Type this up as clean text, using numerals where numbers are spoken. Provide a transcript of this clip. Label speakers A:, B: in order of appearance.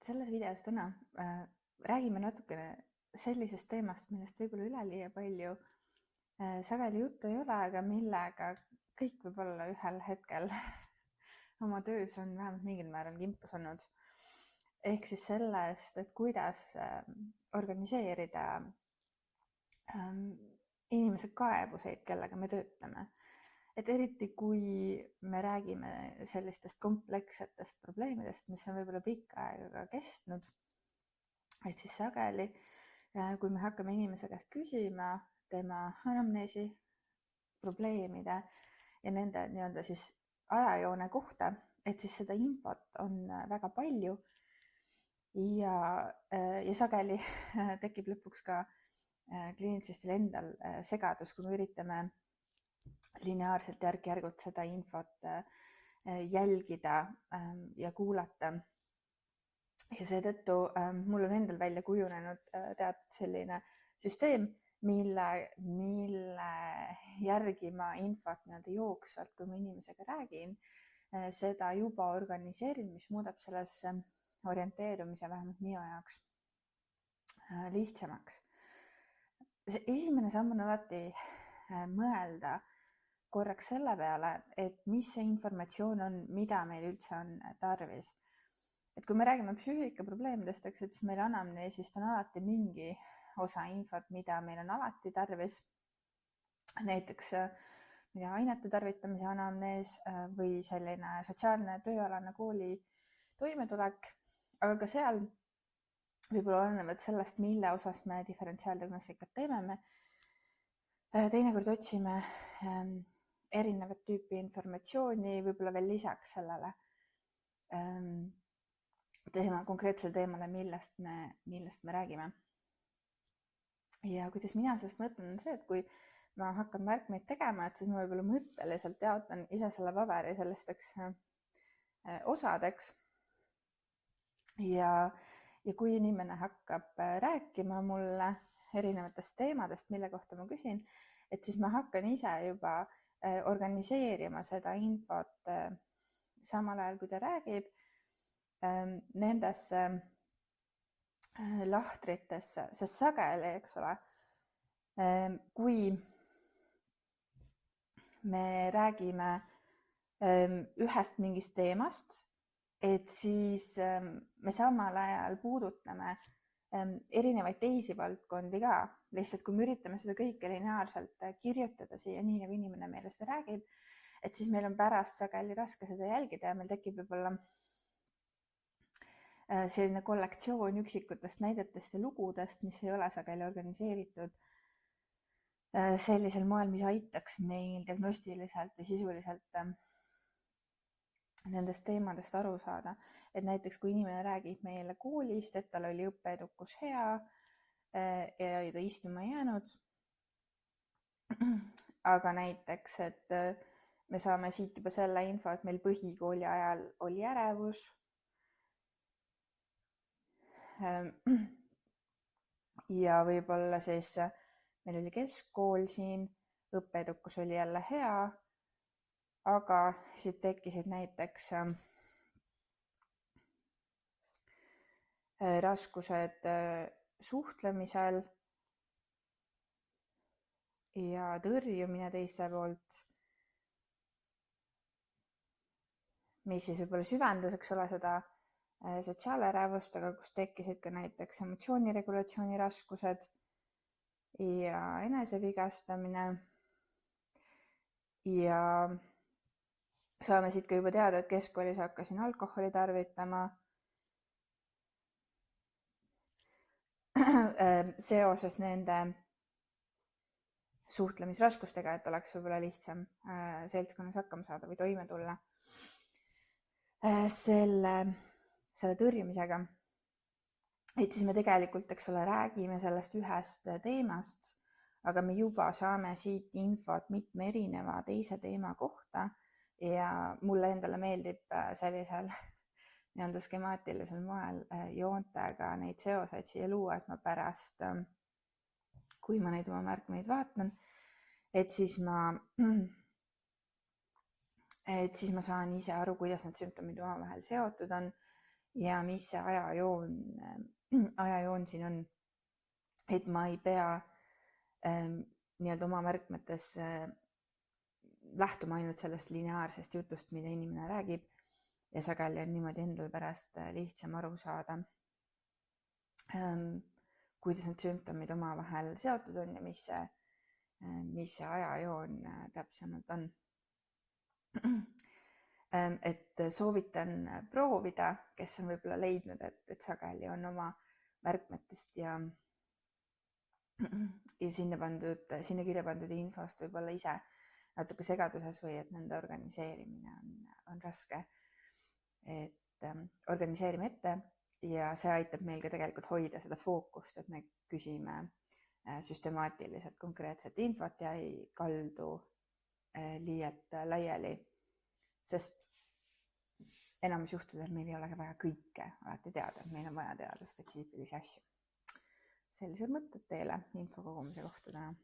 A: Selles videos täna räägime natukene sellisest teemast, millest võib-olla üleliia palju sageli juttu ei ole, aga millega kõik võib-olla ühel hetkel oma töös on vähemalt mingil määral kimpus olnud. Ehk siis sellest, et kuidas organiseerida inimese kaebuseid, kellega me töötame. Et eriti kui me räägime sellistest komplekssetest probleemidest, mis on võib-olla pikka aega kestnud, et siis sageli, kui me hakkame inimese käest küsima tema anamneesi, probleemide ja nende nii-öelda siis ajajoone kohta, et siis seda infot on väga palju ja sageli tekib lõpuks ka kliendistel endal segadus, kui me üritame lineaarselt järk-järgult seda infot jälgida ja kuulata. Ja seetõttu mul on endal välja kujunenud teatud selline süsteem, mille järgi ma infot nii-öelda jooksvalt, kui ma inimesega räägin, seda juba organiseerin, mis muudab selles orienteerumise vähemalt minu jaoks lihtsamaks. See esimene samm on alati mõelda korraks selle peale, et mis see informatsioon on, mida meil üldse on tarvis. Et kui me räägime psüühikaprobleemidest, et siis meil anamneesist on alati mingi osa infot, mida meil on alati tarvis. Näiteks ainete tarvitamise anamnees või selline sotsiaalne tööalane kooli toimetulek, aga ka seal võib-olla olenevalt sellest, mille osas me diferentsiaaldiagnostikat teeme, me teinekord otsime erinevat tüüpi informatsiooni, võib-olla veel lisaks sellele konkreetsele teemale, millest me räägime. Ja kuidas mina sellest mõtlen, on see, et kui ma hakkan märkmeid tegema, et siis ma võib-olla mõtteliselt jaotan ise selle paberi sellisteks osadeks. Ja kui inimene hakkab rääkima mulle erinevatest teemadest, mille kohta ma küsin, et siis ma hakkan ise juba organiseerima seda infot samal ajal, kui ta räägib, nendesse lahtritesse, sest sageli, eks ole, kui me räägime ühest mingist teemast, et siis me samal ajal puudutame erinevaid teisi valdkondi ka. Lihtsalt kui me üritame seda kõike lineaarselt kirjutada siia, nii nagu inimene meile seda räägib, et siis meil on pärast sageli raske seda jälgida ja meil tekib võib-olla selline kollektsioon üksikutest näidetest ja lugudest, mis ei ole sageli organiseeritud sellisel moel, mis aitaks meil diagnostiliselt või sisuliselt nendest teemadest aru saada. Et näiteks kui inimene räägib meile koolist, et tal oli õppeedukus hea ja ta istuma ei jäänud, aga näiteks, et me saame siit juba selle info, et meil põhikooli ajal oli ärevus ja võib-olla siis meil oli keskkool siin, õppeedukus oli jälle hea, aga siit tekkisid näiteks raskused suhtlemisel ja tõrjumine teiste poolt, mis siis võib-olla süvendas, eks ole, seda sotsiaalärevust, aga kus tekkisid ka näiteks emotsiooniregulatsiooni raskused ja enesevigastamine. Ja saame siit ka juba teada, et keskkoolis hakkasin alkoholi tarvitama seoses nende suhtlemisraskustega, et oleks võib-olla lihtsam seltskonnas hakkama saada või toime tulla selle tõrjumisega. Et siis me tegelikult, eks ole, räägime sellest ühest teemast, aga me juba saame siit infot mitme erineva teise teema kohta ja mulle endale meeldib sellisel nii-öelda skemaatilisel moel joontega neid seoseid siia luua, et ma pärast, kui ma neid oma märkmeid vaatan, et siis ma saan ise aru, kuidas need sümptomid omavahel seotud on ja mis see ajajoon siin on, et ma ei pea nii-öelda oma märkmetes lähtuma ainult sellest lineaarsest jutust, mida inimene räägib, ja sageli on niimoodi endal pärast lihtsam aru saada, kuidas need sümptomid omavahel seotud on ja mis see ajajoon täpsemalt on. Et soovitan proovida, kes on võib-olla leidnud, et sageli on oma märkmetest ja sinna kirja pandud infost võib-olla ise natuke segaduses või et nende organiseerimine on raske. Et organiseerime ette ja see aitab meil ka tegelikult hoida seda fookust, et me küsime süstemaatiliselt konkreetset infot ja ei kaldu liialt laiali, sest enamus juhtudel meil ei ole vaja kõike alati teada, meil on vaja teada spetsiifilisi asju. Sellised mõtted teile info kogumise kohta täna.